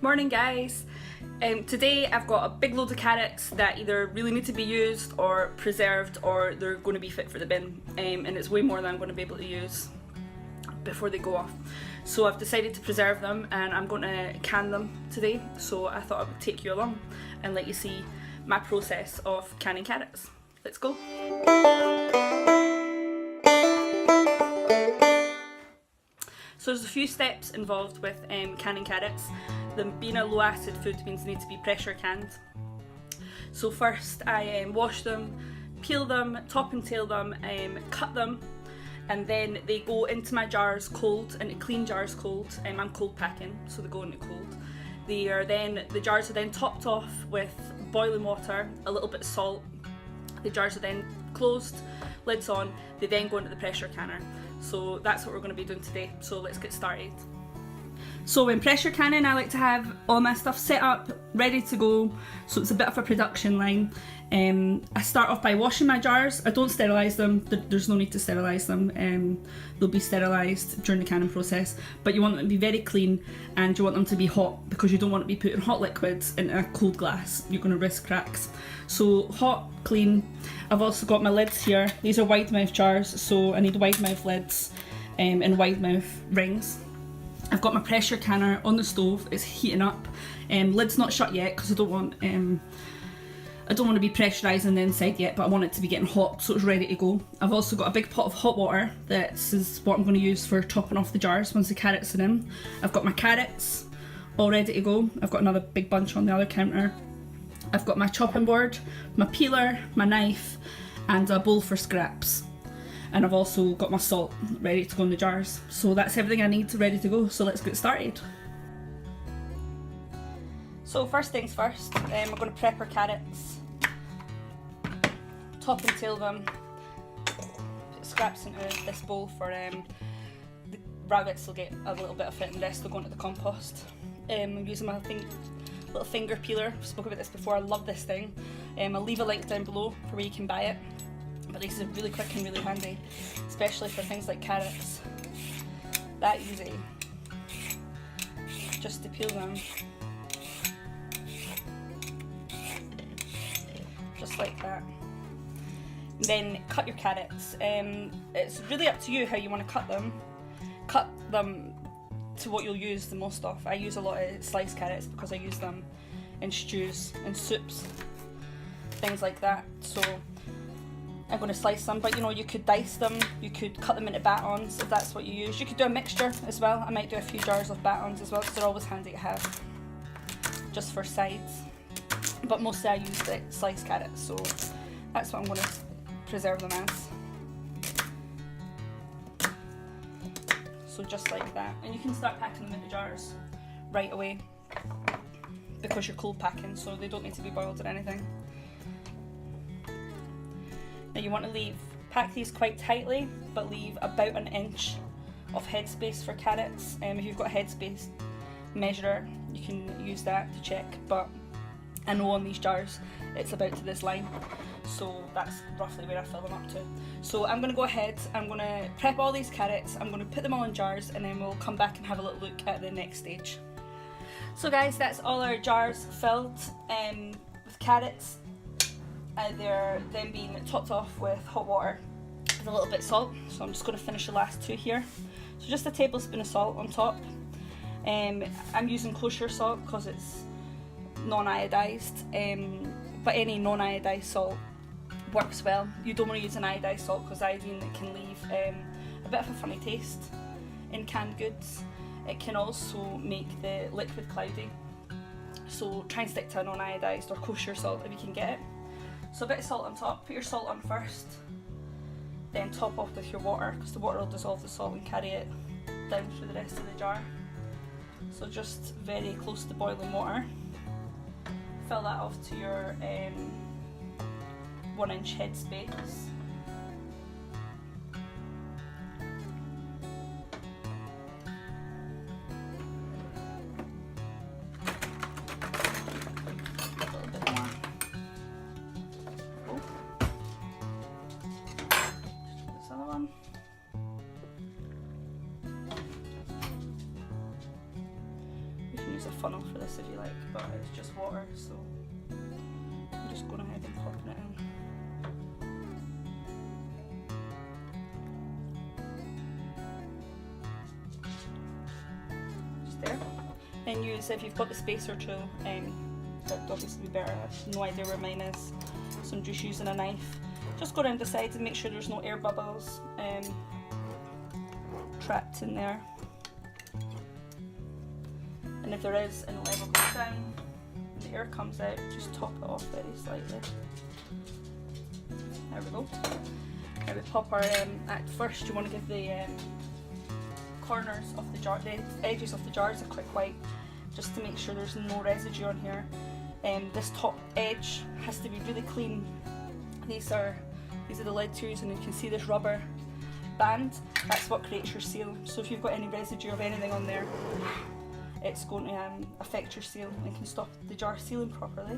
Morning guys! Today I've got a big load of carrots that either really need to be used or preserved, or they're going to be fit for the bin, and it's way more than I'm going to be able to use before they go off. So I've decided to preserve them and I'm going to can them today, so I thought I would take you along and let you see my process of canning carrots. Let's go! So there's a few steps involved with canning carrots. Them being a low acid food means they need to be pressure canned. So first I wash them, peel them, top and tail them, cut them, and then they go into my jars cold, into clean jars cold. I'm cold packing, so they go into cold. The jars are then topped off with boiling water, a little bit of salt. The jars are then closed, lids on, they then go into the pressure canner. So that's what we're going to be doing today, so let's get started. So when pressure canning, I like to have all my stuff set up, ready to go, so it's a bit of a production line. I start off by washing my jars. I don't sterilise them, there's no need to sterilise them. They'll be sterilised during the canning process, but you want them to be very clean and you want them to be hot because you don't want to be putting hot liquids into a cold glass. You're going to risk cracks. So hot, clean. I've also got my lids here. These are wide mouth jars, so I need wide mouth lids and wide mouth rings. I've got my pressure canner on the stove, it's heating up. Lid's not shut yet because I don't want to be pressurising the inside yet, but I want it to be getting hot so it's ready to go. I've also got a big pot of hot water. This is what I'm going to use for topping off the jars once the carrots are in. I've got my carrots all ready to go. I've got another big bunch on the other counter. I've got my chopping board, my peeler, my knife, and a bowl for scraps. And I've also got my salt ready to go in the jars. So that's everything I need ready to go, so let's get started. So first things first, we're going to prep our carrots. Top and tail them. Put scraps into this bowl for the rabbits will get a little bit of it and the rest will go into the compost. I'm using my little finger peeler. I've spoken about this before, I love this thing. I'll leave a link down below for where you can buy it. But this is really quick and really handy, especially for things like carrots. That easy. Just to peel them. Just like that. And then cut your carrots. It's really up to you how you want to cut them. Cut them to what you'll use the most of. I use a lot of sliced carrots because I use them in stews and soups, things like that. So I'm going to slice them, but you could dice them, you could cut them into batons if that's what you use. You could do a mixture as well. I might do a few jars of batons as well because they're always handy to have just for sides. But mostly I use the sliced carrots, so that's what I'm going to preserve them as. So just like that. And you can start packing them into jars right away because you're cold packing, so they don't need to be boiled or anything. Now you want to pack these quite tightly, but leave about an inch of headspace for carrots. If you've got a headspace measurer, you can use that to check, but I know on these jars it's about to this line, so that's roughly where I fill them up to. So I'm going to go ahead, I'm going to prep all these carrots, I'm going to put them all in jars, and then we'll come back and have a little look at the next stage. So guys, that's all our jars filled with carrots. They're then being topped off with hot water with a little bit of salt, so I'm just going to finish the last two here. So just a tablespoon of salt on top. I'm using kosher salt because it's non-iodized, but any non-iodized salt works well. You don't want to use an iodized salt because iodine can leave a bit of a funny taste in canned goods. It can also make the liquid cloudy, so try and stick to a non-iodized or kosher salt if you can get it. So a bit of salt on top, put your salt on first, then top off with your water because the water will dissolve the salt and carry it down through the rest of the jar. So just very close to boiling water. Fill that off to your 1 inch headspace. funnel for this if you like, but it's just water, so I'm just going ahead and popping it in. Just there. Then use, if you've got the spacer tool, that'd obviously be better. I have no idea where mine is, so I'm just using a knife. Just go around the sides and make sure there's no air bubbles trapped in there. And if there is, and the level goes down, the air comes out, just top it off very slightly. There we go. Now we pop our, at first you want to give the corners of the jar, the edges of the jars a quick wipe, just to make sure there's no residue on here. This top edge has to be really clean. These are the lids you're using, and you can see this rubber band. That's what creates your seal. So if you've got any residue of anything on there, it's going to affect your seal and can stop the jar sealing properly,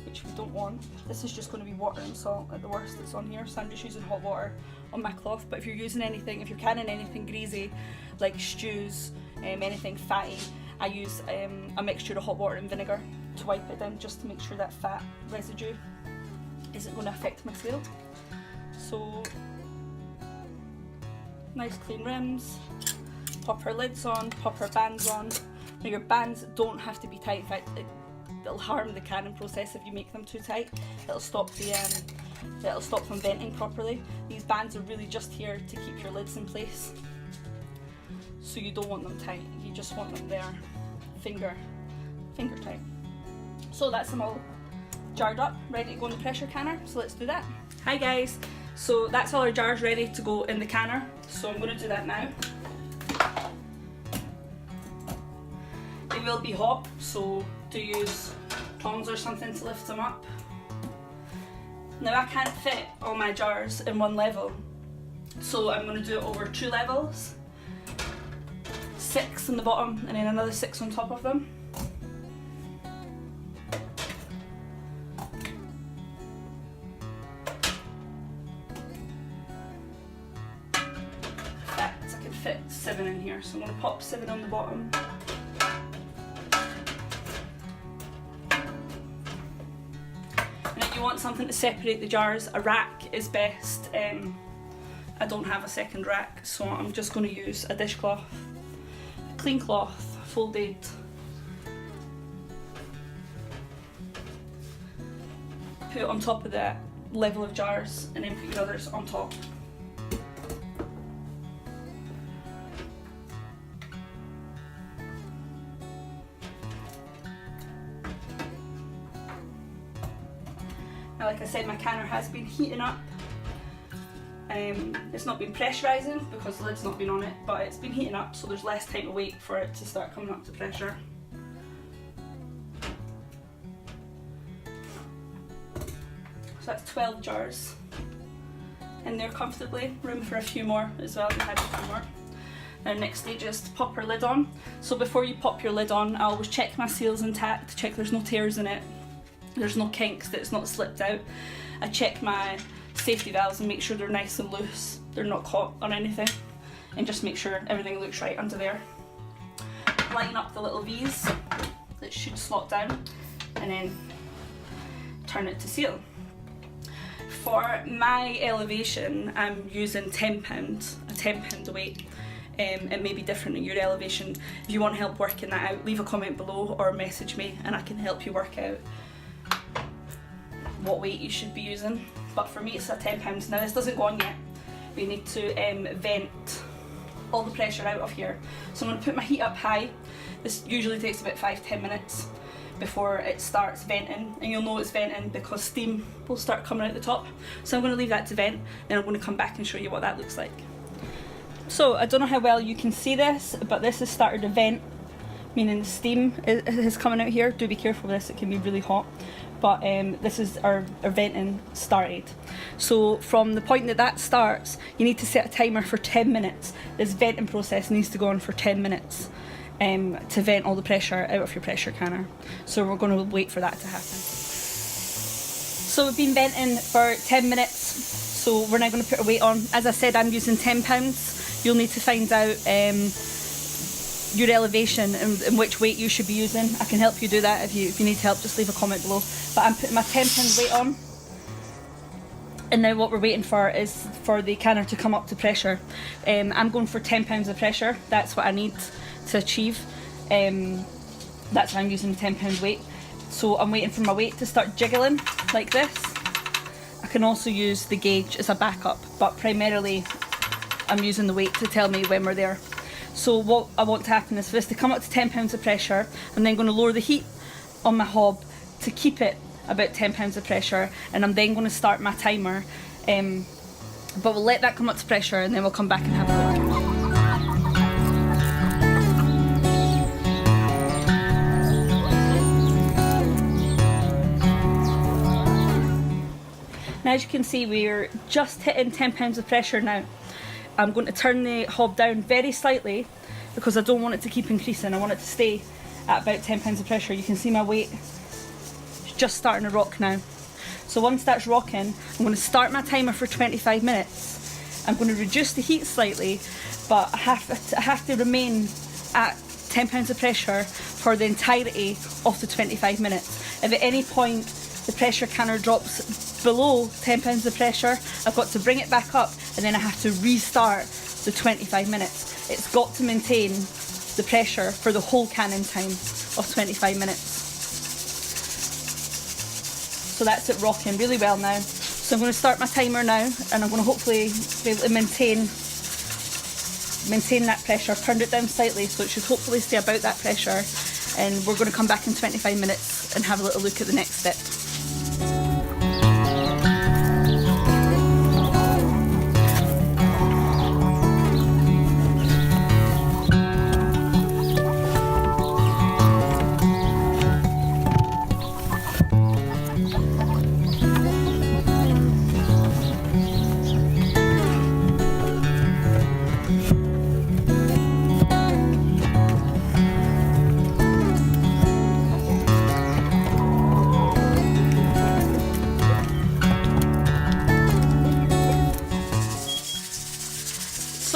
which we don't want. This is just going to be water and salt at the worst that's on here, so I'm just using hot water on my cloth. But if you're using anything, if you're canning anything greasy, like stews, anything fatty, I use a mixture of hot water and vinegar to wipe it down, just to make sure that fat residue isn't going to affect my seal. So, nice clean rims, pop our lids on, pop our bands on. Now your bands don't have to be tight, in fact it'll harm the canning process if you make them too tight. It'll stop them venting properly. These bands are really just here to keep your lids in place. So you don't want them tight, you just want them there, finger tight. So that's them all jarred up, ready to go in the pressure canner, so let's do that. Hi guys, so that's all our jars ready to go in the canner, so I'm going to do that now. They will be hot, so do use tongs or something to lift them up. Now I can't fit all my jars in one level, so I'm going to do it over 2 levels. 6 on the bottom and then another 6 on top of them. I can fit 7 in here, so I'm going to pop 7 on the bottom. And if you want something to separate the jars, a rack is best. I don't have a second rack, so I'm just going to use a dishcloth. Clean cloth, folded. Put it on top of that level of jars and then put your others on top. Now, like I said, my canner has been heating up. It's not been pressurising because the lid's not been on it, but it's been heating up, so there's less time to wait for it to start coming up to pressure. So that's 12 jars in there comfortably, room for a few more as well, we had a few more. Now next stage is to pop our lid on. So before you pop your lid on, I always check my seal's intact, check there's no tears in it, there's no kinks, that it's not slipped out. I check my safety valves and make sure they're nice and loose, they're not caught on anything, and just make sure everything looks right under there. Line up the little V's that should slot down and then turn it to seal. For my elevation, I'm using £10, a £10 a weight. It may be different in your elevation. If you want help working that out, leave a comment below or message me and I can help you work out what weight you should be using. But for me it's a £10. Now this doesn't go on yet. We need to vent all the pressure out of here. So I'm going to put my heat up high. This usually takes about 5-10 minutes before it starts venting, and you'll know it's venting because steam will start coming out the top. So I'm going to leave that to vent, then I'm going to come back and show you what that looks like. So I don't know how well you can see this, but this has started to vent, meaning the steam is coming out here. Do be careful with this, it can be really hot. But this is our venting started. So from the point that that starts, you need to set a timer for 10 minutes. This venting process needs to go on for 10 minutes to vent all the pressure out of your pressure canner. So we're going to wait for that to happen. So we've been venting for 10 minutes, so we're now going to put a weight on. As I said, I'm using £10. You'll need to find out your elevation and which weight you should be using. I can help you do that. If you need help, just leave a comment below. But I'm putting my 10 pound weight on, and now what we're waiting for is for the canner to come up to pressure. I'm going for 10 pounds of pressure. That's what I need to achieve. That's why I'm using the 10 pound weight. So I'm waiting for my weight to start jiggling like this. I can also use the gauge as a backup, but primarily I'm using the weight to tell me when we're there. So what I want to happen is for this to come up to 10 pounds of pressure. I'm then going to lower the heat on my hob to keep it about 10 pounds of pressure, and I'm then going to start my timer. But we'll let that come up to pressure and then we'll come back and have a look. Now, as you can see, we're just hitting 10 pounds of pressure now. I'm going to turn the hob down very slightly because I don't want it to keep increasing. I want it to stay at about 10 pounds of pressure. You can see my weight is just starting to rock now. So once that's rocking, I'm going to start my timer for 25 minutes. I'm going to reduce the heat slightly, but I have to remain at 10 pounds of pressure for the entirety of the 25 minutes. If at any point the pressure canner drops below 10 pounds of pressure, I've got to bring it back up, and then I have to restart the 25 minutes. It's got to maintain the pressure for the whole canning time of 25 minutes. So that's it rocking really well now. So I'm going to start my timer now, and I'm going to hopefully be able to maintain that pressure. Turned it down slightly, so it should hopefully stay about that pressure, and we're going to come back in 25 minutes and have a little look at the next step.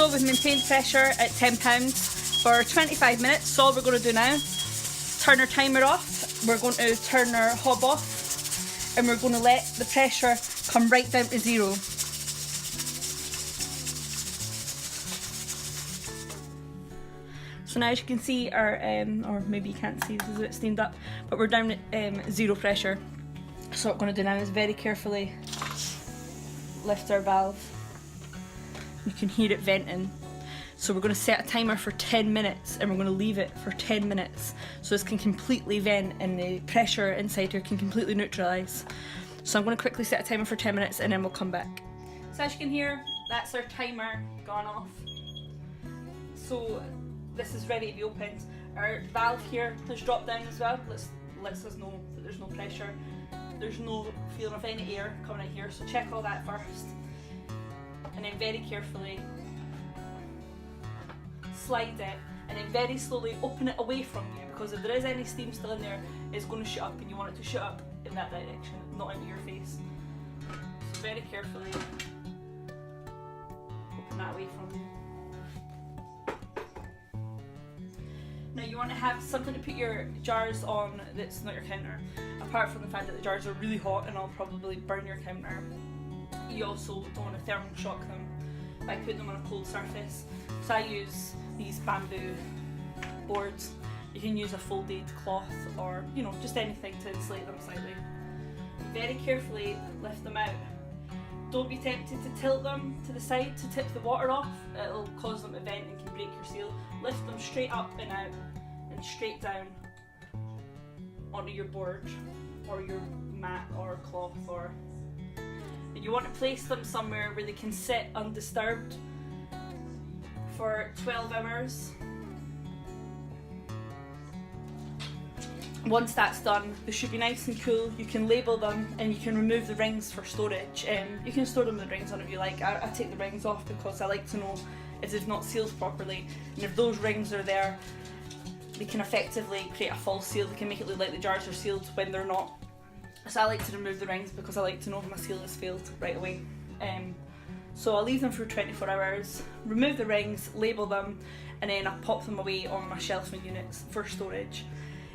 So we've maintained pressure at 10 pounds for 25 minutes. So all we're going to do now, turn our timer off, we're going to turn our hob off, and we're going to let the pressure come right down to zero. So now, as you can see, our, or maybe you can't see, this is a bit steamed up, but we're down at zero pressure. So what we're going to do now is very carefully lift our valve. You can hear it venting. So we're going to set a timer for 10 minutes, and we're going to leave it for 10 minutes so this can completely vent and the pressure inside here can completely neutralise. So I'm going to quickly set a timer for 10 minutes and then we'll come back. So as you can hear, that's our timer gone off. So this is ready to be opened. Our valve here has dropped down as well. Lets us know that there's no pressure. There's no feeling of any air coming out here, so check all that first. And then very carefully slide it, and then very slowly open it away from you, because if there is any steam still in there, it's going to shoot up, and you want it to shoot up in that direction, not into your face. So very carefully open that away from you. Now you want to have something to put your jars on that's not your counter. Apart from the fact that the jars are really hot and I'll probably burn your counter, you also don't want to thermal shock them by putting them on a cold surface. So I use these bamboo boards. You can use a folded cloth or, you know, just anything to insulate them slightly. Very carefully lift them out. Don't be tempted to tilt them to the side to tip the water off. It'll cause them to vent and can break your seal. Lift them straight up and out and straight down onto your board or your mat or cloth, or and you want to place them somewhere where they can sit undisturbed for 12 hours. Once that's done, they should be nice and cool. You can label them and you can remove the rings for storage. You can store them with the rings on if you like. I take the rings off because I like to know if they've not sealed properly, and if those rings are there, they can effectively create a false seal. They can make it look like the jars are sealed when they're not. So I like to remove the rings because I like to know if my seal has failed right away. So I'll leave them for 24 hours, remove the rings, label them, and then I pop them away on my shelving units for storage.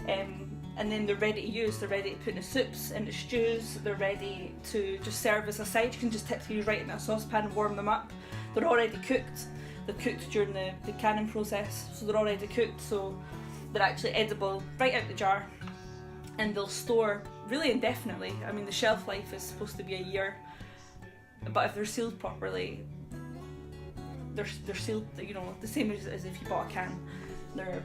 And then they're ready to use, they're ready to put in soups, into stews, they're ready to just serve as a side. You can just tip these right in a saucepan and warm them up. They're already cooked. They're cooked during the canning process, so they're already cooked, so they're actually edible right out the jar, and they'll store really indefinitely. I mean, the shelf life is supposed to be a year, but if they're sealed properly, they're sealed, you know, the same as if you bought a can. They're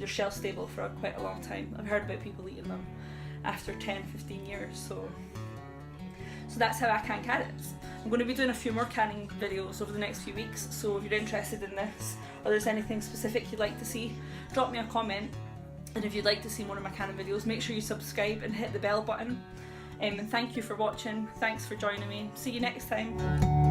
shelf stable for quite a long time. I've heard about people eating them after 10-15 years, so that's how I can carrots. I'm going to be doing a few more canning videos over the next few weeks, so if you're interested in this, or there's anything specific you'd like to see, drop me a comment. And if you'd like to see more of my canning videos, make sure you subscribe and hit the bell button. And thank you for watching. Thanks for joining me. See you next time.